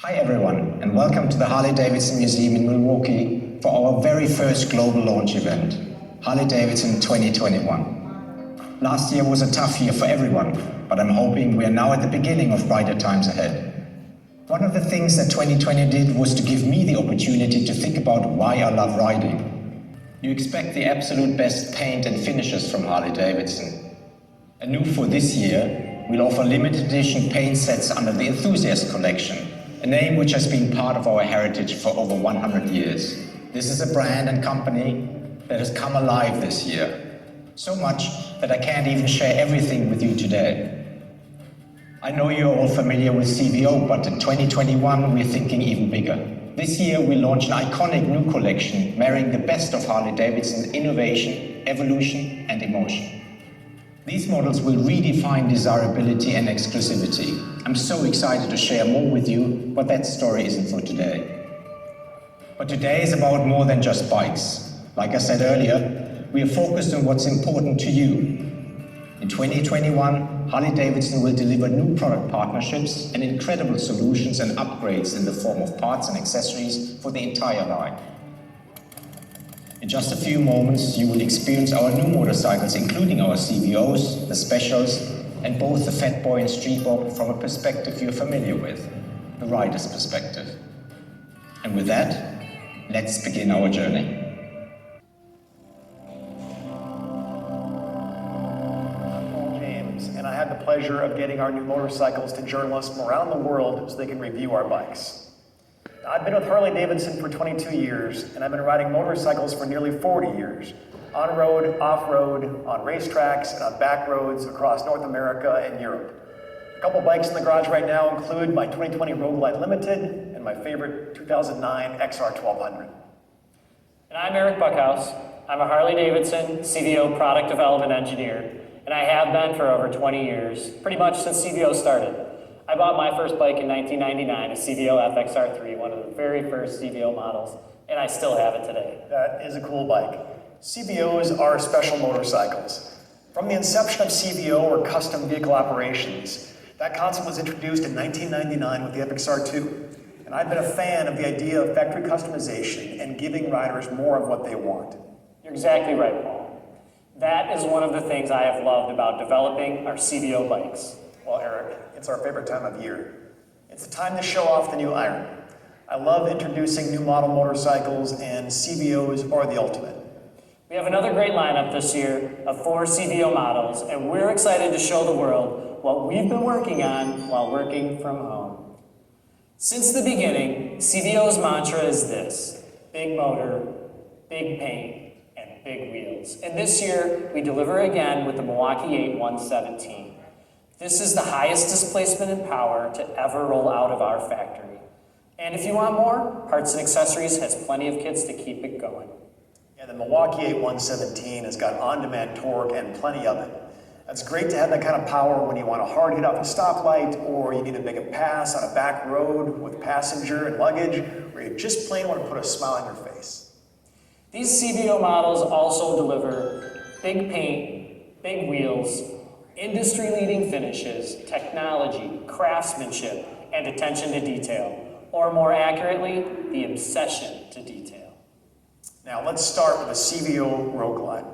Hi everyone, and welcome to the Harley-Davidson Museum in Milwaukee for our very first global launch event, Harley-Davidson 2021. Last year was a tough year for everyone, but I'm hoping we are now at the beginning of brighter times ahead. One of the things that 2020 did was to give me the opportunity to think about why I love riding. You expect the absolute best paint and finishes from Harley-Davidson. And new for this year, we'll offer limited edition paint sets under the Enthusiast collection, a name which has been part of our heritage for over 100 years. This is a brand and company that has come alive this year. So much that I can't even share everything with you today. I know you're all familiar with CVO, but in 2021 we're thinking even bigger. This year we launch an iconic new collection marrying the best of Harley-Davidson's innovation, evolution and emotion. These models will redefine desirability and exclusivity. I'm so excited to share more with you, but that story isn't for today. But today is about more than just bikes. Like I said earlier, we are focused on what's important to you. In 2021, Harley-Davidson will deliver new product partnerships and incredible solutions and upgrades in the form of parts and accessories for the entire line. In just a few moments, you will experience our new motorcycles, including our CVOs, the Specials, and both the Fat Boy and Street Bob from a perspective you're familiar with, the rider's perspective. And with that, let's begin our journey. I'm James, and I had the pleasure of getting our new motorcycles to journalists from around the world so they can review our bikes. I've been with Harley-Davidson for 22 years, and I've been riding motorcycles for nearly 40 years. On-road, off-road, on racetracks, and on back roads across North America and Europe. A couple bikes in the garage right now include my 2020 Road Glide Limited and my favorite 2009 XR1200. And I'm Eric Buckhouse. I'm a Harley-Davidson CVO product development engineer, and I have been for over 20 years, pretty much since CVO started. I bought my first bike in 1999, a CVO FXR3, one of the very first CVO models, and I still have it today. That is a cool bike. CVOs are special motorcycles. From the inception of CVO, or custom vehicle operations, that concept was introduced in 1999 with the FXR2. And I've been a fan of the idea of factory customization and giving riders more of what they want. You're exactly right, Paul. That is one of the things I have loved about developing our CVO bikes. Well, Eric, it's our favorite time of year. It's the time to show off the new Iron. I love introducing new model motorcycles, and CVOs are the ultimate. We have another great lineup this year of 4 CVO models, and we're excited to show the world what we've been working on while working from home. Since the beginning, CVO's mantra is this: big motor, big paint, and big wheels. And this year, we deliver again with the Milwaukee 8 117. This is the highest displacement and power to ever roll out of our factory. And if you want more, Parts and Accessories has plenty of kits to keep it going. Yeah, the Milwaukee 8 117 has got on-demand torque and plenty of it. It's great to have that kind of power when you want a hard hit off a stoplight, or you need to make a pass on a back road with passenger and luggage, or you just plain want to put a smile on your face. These CVO models also deliver big paint, big wheels, industry-leading finishes, technology, craftsmanship, and attention to detail, or more accurately, the obsession to detail. Now let's start with the CVO Road Glide.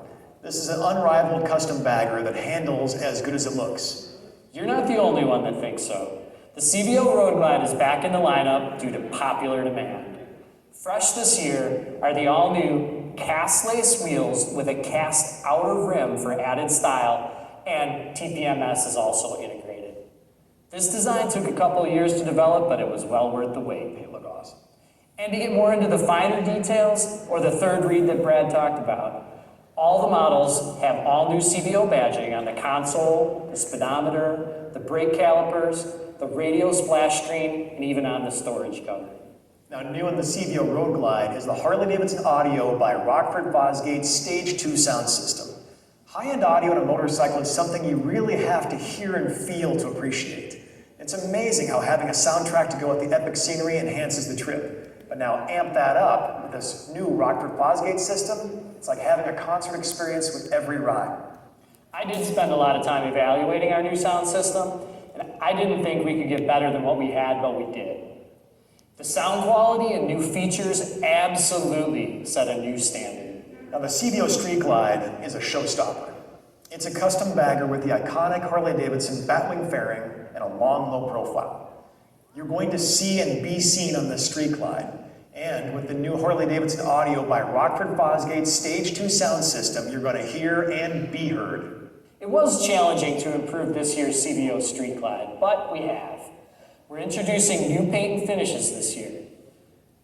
This is an unrivaled custom bagger that handles as good as it looks. You're not the only one that thinks so. The CVO Road Glide is back in the lineup due to popular demand. Fresh this year are the all-new cast lace wheels with a cast outer rim for added style, and TPMS is also integrated. This design took a couple of years to develop, but it was well worth the wait. They look awesome. And to get more into the finer details, or the third read that Brad talked about, all the models have all new CVO badging on the console, the speedometer, the brake calipers, the radio splash screen, and even on the storage cover. Now new in the CVO Road Glide is the Harley-Davidson Audio by Rockford Fosgate's Stage 2 sound system. High-end audio on a motorcycle is something you really have to hear and feel to appreciate. It's amazing how having a soundtrack to go with the epic scenery enhances the trip. But now amp that up with this new Rockford Fosgate system, it's like having a concert experience with every ride. I did spend a lot of time evaluating our new sound system, and I didn't think we could get better than what we had, but we did. The sound quality and new features absolutely set a new standard. Now the CVO Street Glide is a showstopper. It's a custom bagger with the iconic Harley-Davidson batwing fairing and a long, low profile. You're going to see and be seen on the Street Glide. And with the new Harley-Davidson audio by Rockford Fosgate's Stage 2 sound system, you're going to hear and be heard. It was challenging to improve this year's CVO Street Glide, but we have. We're introducing new paint and finishes this year.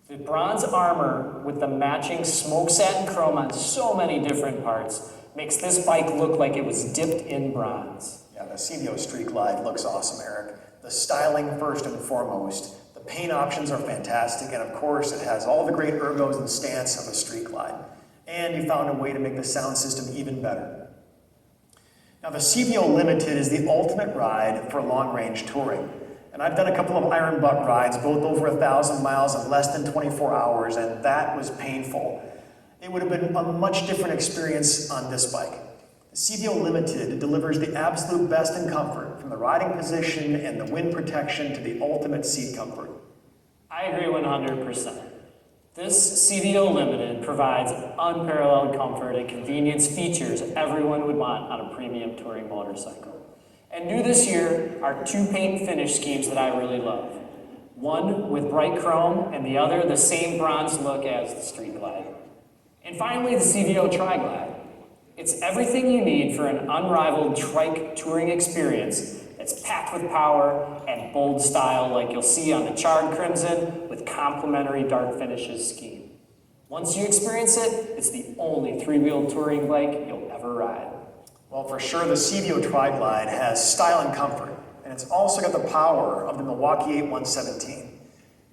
The bronze armor with the matching smoke satin chrome on so many different parts makes this bike look like it was dipped in bronze. Yeah, the CVO Street Glide looks awesome, Eric. The styling first and foremost. The paint options are fantastic, and of course it has all the great ergos and stance of a Street Glide. And you found a way to make the sound system even better. Now the CVO Limited is the ultimate ride for long-range touring. And I've done a couple of iron butt rides, both over 1,000 miles in less than 24 hours, and that was painful. It would have been a much different experience on this bike. The CVO Limited delivers the absolute best in comfort, from the riding position and the wind protection to the ultimate seat comfort. I agree 100%. This CVO Limited provides unparalleled comfort and convenience features everyone would want on a premium touring motorcycle. And new this year are two paint finish schemes that I really love. One with bright chrome and the other the same bronze look as the Street Glide. And finally, the CVO Tri-Glide. It's everything you need for an unrivaled trike touring experience that's packed with power and bold style like you'll see on the Charred Crimson with complimentary dark finishes scheme. Once you experience it, it's the only three-wheel touring bike you'll ever ride. Well, for sure, the CVO Tri-Glide has style and comfort, and it's also got the power of the Milwaukee 8117.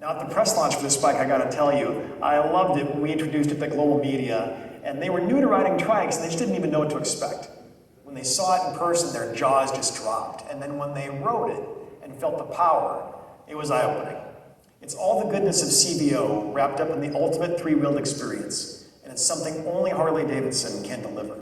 Now, at the press launch for this bike, I gotta tell you, I loved it when we introduced it to global media, and they were new to riding trikes, and they just didn't even know what to expect. When they saw it in person, their jaws just dropped, and then when they rode it and felt the power, it was eye-opening. It's all the goodness of CVO wrapped up in the ultimate three-wheeled experience, and it's something only Harley-Davidson can deliver.